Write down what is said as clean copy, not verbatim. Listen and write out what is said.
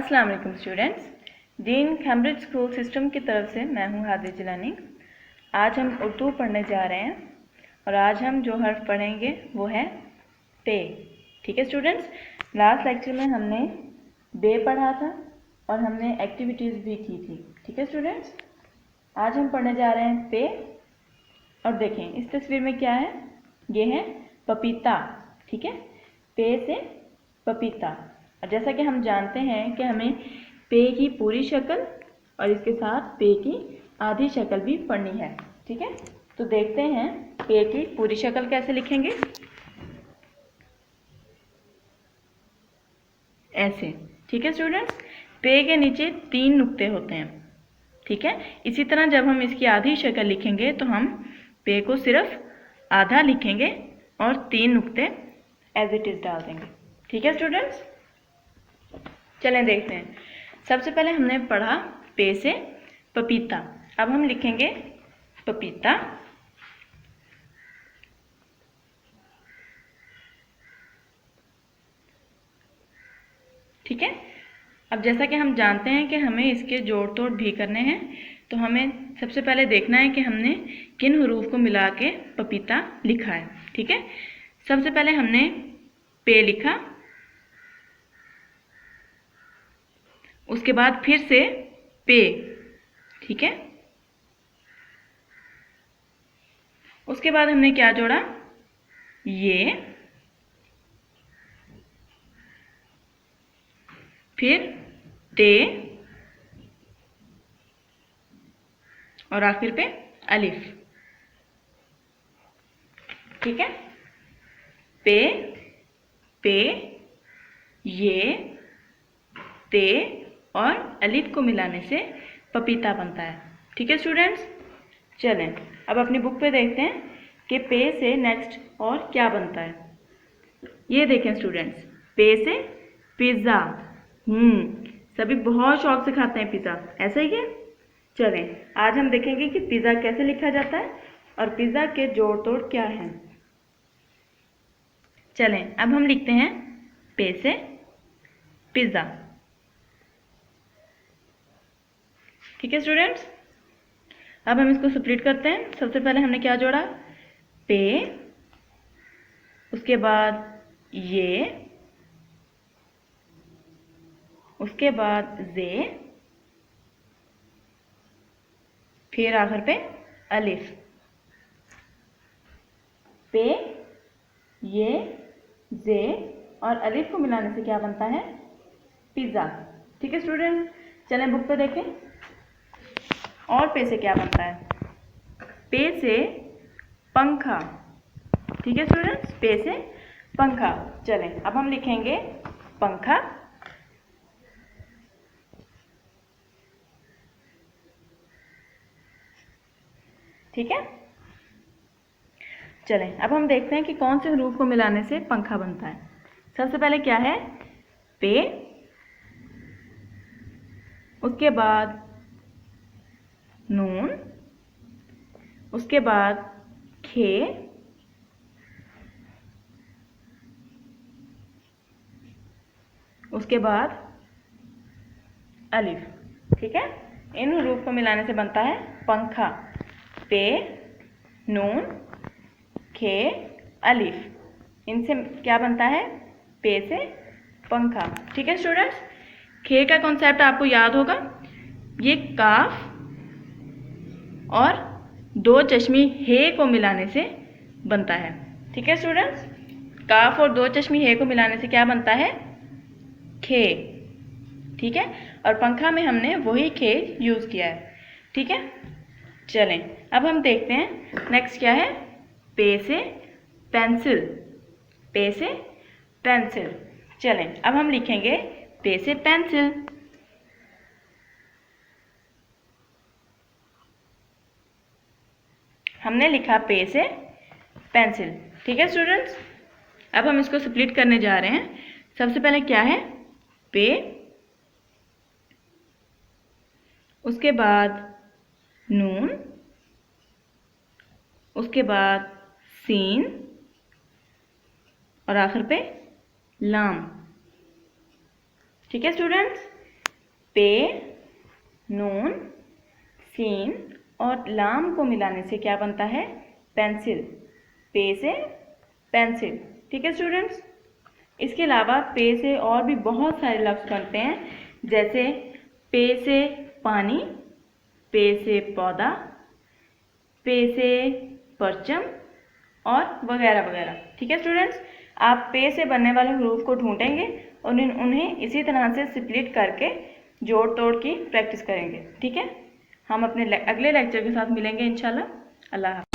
अस्सलाम वालेकुम students. Dean Cambridge school system की तरफ से मैं हूँ हादिर जिलानी। आज हम उर्दू पढ़ने जा रहे हैं और आज हम जो हर्फ पढ़ेंगे वो है पे। ठीक है स्टूडेंट्स, लास्ट लेक्चर में हमने बे पढ़ा था और हमने एक्टिविटीज़ भी की थी। ठीक है स्टूडेंट्स, आज हम पढ़ने जा रहे हैं पे। और देखें इस तस्वीर में क्या है, ये है पपीता। ठीक है, पे से पपीता। और जैसा कि हम जानते हैं कि हमें पे की पूरी शक्ल और इसके साथ पे की आधी शक्ल भी पढ़नी है। ठीक है, तो देखते हैं पे की पूरी शक्ल कैसे लिखेंगे। ऐसे। ठीक है स्टूडेंट्स, पे के नीचे 3 नुक्ते होते हैं। ठीक है, इसी तरह जब हम इसकी आधी शक्ल लिखेंगे तो हम पे को सिर्फ आधा लिखेंगे और 3 नुक्ते एज इट इज़ डाल देंगे। ठीक है स्टूडेंट्स, चलें देखते हैं। सबसे पहले हमने पढ़ा पे से पपीता, अब हम लिखेंगे पपीता। ठीक है, अब जैसा कि हम जानते हैं कि हमें इसके जोड़ तोड़ भी करने हैं, तो हमें सबसे पहले देखना है कि हमने किन हरूफ को मिला के पपीता लिखा है। ठीक है, सबसे पहले हमने पे लिखा, उसके बाद फिर से पे। ठीक है, उसके बाद हमने क्या जोड़ा, ये, फिर ते और आखिर पे अलिफ। ठीक है, पे, पे, ये, ते और अलिफ को मिलाने से पपीता बनता है। ठीक है स्टूडेंट्स, चलें अब अपनी बुक पे देखते हैं कि पे से नेक्स्ट और क्या बनता है। ये देखें स्टूडेंट्स, पे से पिज़्ज़ा। सभी बहुत शौक से खाते हैं पिज़्ज़ा, ऐसा ही है। चलें आज हम देखेंगे कि पिज़्ज़ा कैसे लिखा जाता है और पिज़्ज़ा के जोड़ तोड़ क्या हैं। चलें अब हम लिखते हैं पे से पिज़्ज़ा। ठीक है स्टूडेंट्स, अब हम इसको स्प्लिट करते हैं। सबसे पहले हमने क्या जोड़ा, पे, उसके बाद ये, उसके बाद जे, फिर आखिर पे अलिफ। पे, ये, जे और अलिफ को मिलाने से क्या बनता है, पिज़्ज़ा। ठीक है स्टूडेंट्स, चलें बुक पे देखें और पे से क्या बनता है। पे से पंखा। ठीक है स्टूडेंट्स, पे से पंखा। चलें अब हम लिखेंगे पंखा। ठीक है, चलें अब हम देखते हैं कि कौन से हरूफ को मिलाने से पंखा बनता है। सबसे पहले क्या है, पे, उसके बाद नून, उसके बाद खे, उसके बाद अलिफ। ठीक है, इन हरूफ को मिलाने से बनता है पंखा। पे, नून, खे, अलिफ, इनसे क्या बनता है, पे से पंखा। ठीक है स्टूडेंट्स, खे का कॉन्सेप्ट आपको याद होगा, ये काफ और 2 चश्मी हे को मिलाने से बनता है। ठीक है स्टूडेंट्स, काफ और 2 चश्मी हे को मिलाने से क्या बनता है, खे। ठीक है, और पंखा में हमने वही खे यूज़ किया है। ठीक है, चलें अब हम देखते हैं नेक्स्ट क्या है, पे से पेंसिल। पे से पेंसिल। चलें अब हम लिखेंगे पे से पेंसिल। हमने लिखा पे से पेंसिल। ठीक है स्टूडेंट्स, अब हम इसको स्प्लिट करने जा रहे हैं। सबसे पहले क्या है, पे, उसके बाद नून, उसके बाद सीन और आखिर पे लाम। ठीक है स्टूडेंट्स, पे, नून, सीन और लाम को मिलाने से क्या बनता है? पेंसिल। पे से पेंसिल। ठीक है स्टूडेंट्स। इसके अलावा पे से और भी बहुत सारे लफ्ज़ बनते हैं, जैसे पे से पानी, पे से पौधा, पे से परचम और वगैरह वगैरह। ठीक है स्टूडेंट्स, आप पे से बनने वाले हरूफ को ढूंढेंगे और उन्हें इसी तरह से स्प्लिट करके जोड़ तोड़ की प्रैक्टिस करेंगे। ठीक है, हम अपने अगले लेक्चर के साथ मिलेंगे इंशाल्लाह। अल्लाह हाफ़िज़।